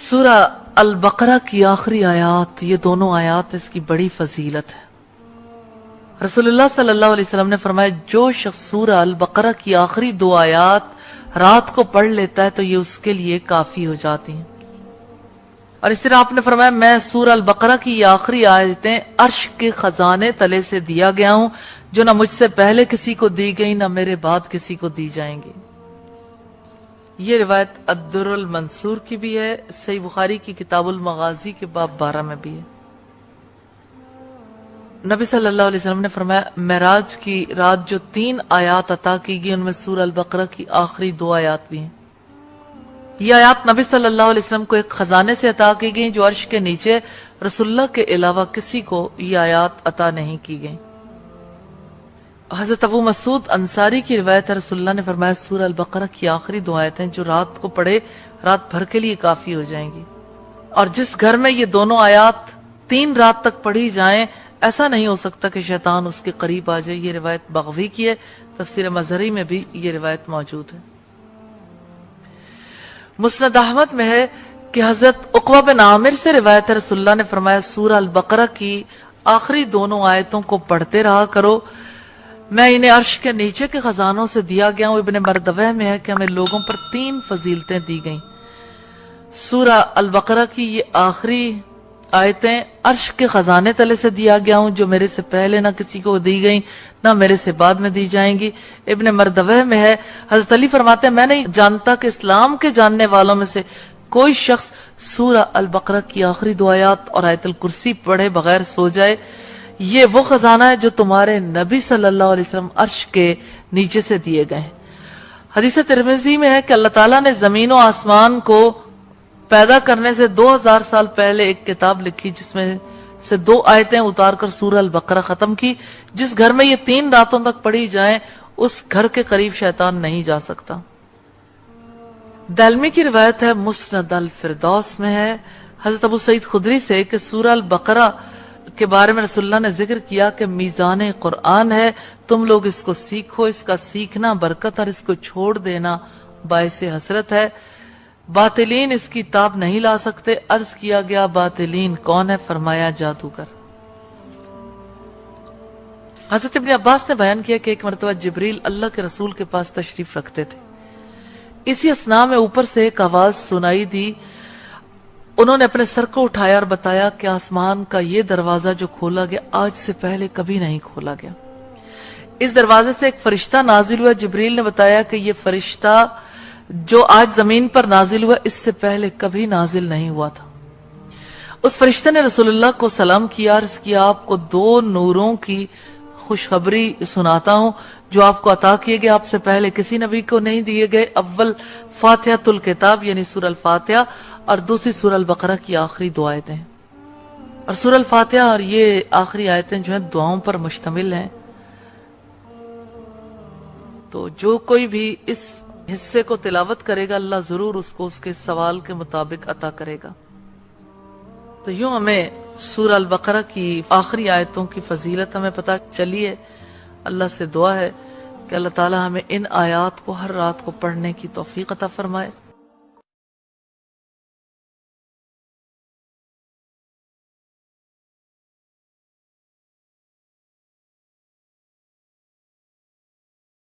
سورہ البقرہ کی آخری آیات، یہ دونوں آیات اس کی بڑی فضیلت ہے۔ رسول اللہ صلی اللہ علیہ وسلم نے فرمایا جو شخص سورہ البقرہ کی آخری دو آیات رات کو پڑھ لیتا ہے تو یہ اس کے لیے کافی ہو جاتی ہیں۔ اور اس طرح آپ نے فرمایا میں سورہ البقرہ کی یہ آخری آیتیں عرش کے خزانے تلے سے دیا گیا ہوں، جو نہ مجھ سے پہلے کسی کو دی گئی نہ میرے بعد کسی کو دی جائیں گی۔ یہ روایت الدر المنصور کی بھی ہے، صحیح بخاری کی کتاب المغازی کے باب 12 میں بھی ہے۔ نبی صلی اللہ علیہ وسلم نے فرمایا معراج کی رات جو 3 آیات عطا کی گئی ان میں سورہ البقرہ کی آخری 2 آیات بھی ہیں۔ یہ آیات نبی صلی اللہ علیہ وسلم کو ایک خزانے سے عطا کی گئی جو عرش کے نیچے رسول اللہ کے علاوہ کسی کو یہ آیات عطا نہیں کی گئی۔ حضرت ابو مسعود انصاری کی روایت ہے، رسول اللہ نے فرمایا سورہ البقرہ کی آخری 2 آیتیں جو رات کو پڑھے رات بھر کے لیے کافی ہو جائیں گی، اور جس گھر میں یہ دونوں آیات 3 رات تک پڑھی جائیں ایسا نہیں ہو سکتا کہ شیطان اس کے قریب آ جائے۔ یہ روایت بغوی کی ہے، تفسیر مظہری میں بھی یہ روایت موجود ہے۔ مسند احمد میں ہے کہ حضرت عقبہ بن عامر سے روایت ہے، رسول اللہ نے فرمایا سورہ البقرہ کی آخری دونوں آیتوں کو پڑھتے رہا کرو، میں انہیں عرش کے نیچے کے خزانوں سے دیا گیا ہوں۔ ابن مردوہ میں ہے کہ ہمیں لوگوں پر 3 فضیلتیں دی گئیں۔ سورہ البقرہ کی یہ آخری آیتیں عرش کے خزانے تلے سے دیا گیا ہوں، جو میرے سے پہلے نہ کسی کو دی گئیں نہ میرے سے بعد میں دی جائیں گی۔ ابن مردوہ میں ہے حضرت علی فرماتے ہیں میں نہیں جانتا کہ اسلام کے جاننے والوں میں سے کوئی شخص سورہ البقرہ کی آخری 2 آیات اور آیت الکرسی پڑھے بغیر سو جائے، یہ وہ خزانہ ہے جو تمہارے نبی صلی اللہ علیہ وسلم عرش کے نیچے سے دیے گئے ہیں۔ حدیث ترمذی میں ہے کہ اللہ تعالیٰ نے زمین و آسمان کو پیدا کرنے سے 2000 سال پہلے ایک کتاب لکھی جس میں سے 2 آیتیں اتار کر سورہ البقرہ ختم کی۔ جس گھر میں یہ 3 راتوں تک پڑھی جائیں اس گھر کے قریب شیطان نہیں جا سکتا۔ دلمی کی روایت ہے، مسند الفردوس میں ہے حضرت ابو سعید خدری سے کہ سورہ البقرہ کے بارے میں رسول اللہ نے ذکر کیا کہ میزان قرآن ہے، تم لوگ اس کو سیکھو، اس کا سیکھنا برکت اور اس کو چھوڑ دینا باعث حسرت ہے، باطلین اس کی تاب نہیں لا سکتے۔ عرض کیا گیا باطلین کون ہے؟ فرمایا جادوگر۔ حضرت ابن عباس نے بیان کیا کہ ایک مرتبہ جبریل اللہ کے رسول کے پاس تشریف رکھتے تھے، اسی اثناء میں اوپر سے ایک آواز سنائی دی، انہوں نے اپنے سر کو اٹھایا اور بتایا کہ آسمان کا یہ دروازہ جو کھولا گیا آج سے پہلے کبھی نہیں کھولا گیا۔ اس دروازے سے ایک فرشتہ نازل ہوا، جبریل نے بتایا کہ یہ فرشتہ جو آج زمین پر نازل ہوا اس سے پہلے کبھی نازل نہیں ہوا تھا۔ اس فرشتے نے رسول اللہ کو سلام کیا، عرض کیا آپ کو 2 نوروں کی خوشخبری سناتا ہوں جو آپ کو عطا کیے گئے، آپ سے پہلے کسی نبی کو نہیں دیے گئے۔ اول فاتحۃ الکتاب یعنی سورہ الفاتحہ، اور دوسری سورہ البقرہ کی آخری 2 آیتیں، اور سورہ الفاتحہ اور یہ آخری آیتیں جو ہیں دعاؤں پر مشتمل ہیں۔ تو جو کوئی بھی اس حصے کو تلاوت کرے گا اللہ ضرور اس کو اس کے سوال کے مطابق عطا کرے گا۔ تو یوں ہمیں سورہ البقرہ کی آخری آیتوں کی فضیلت ہمیں پتہ چلی ہے۔ اللہ سے دعا ہے کہ اللہ تعالی ہمیں ان آیات کو ہر رات کو پڑھنے کی توفیق عطا فرمائے۔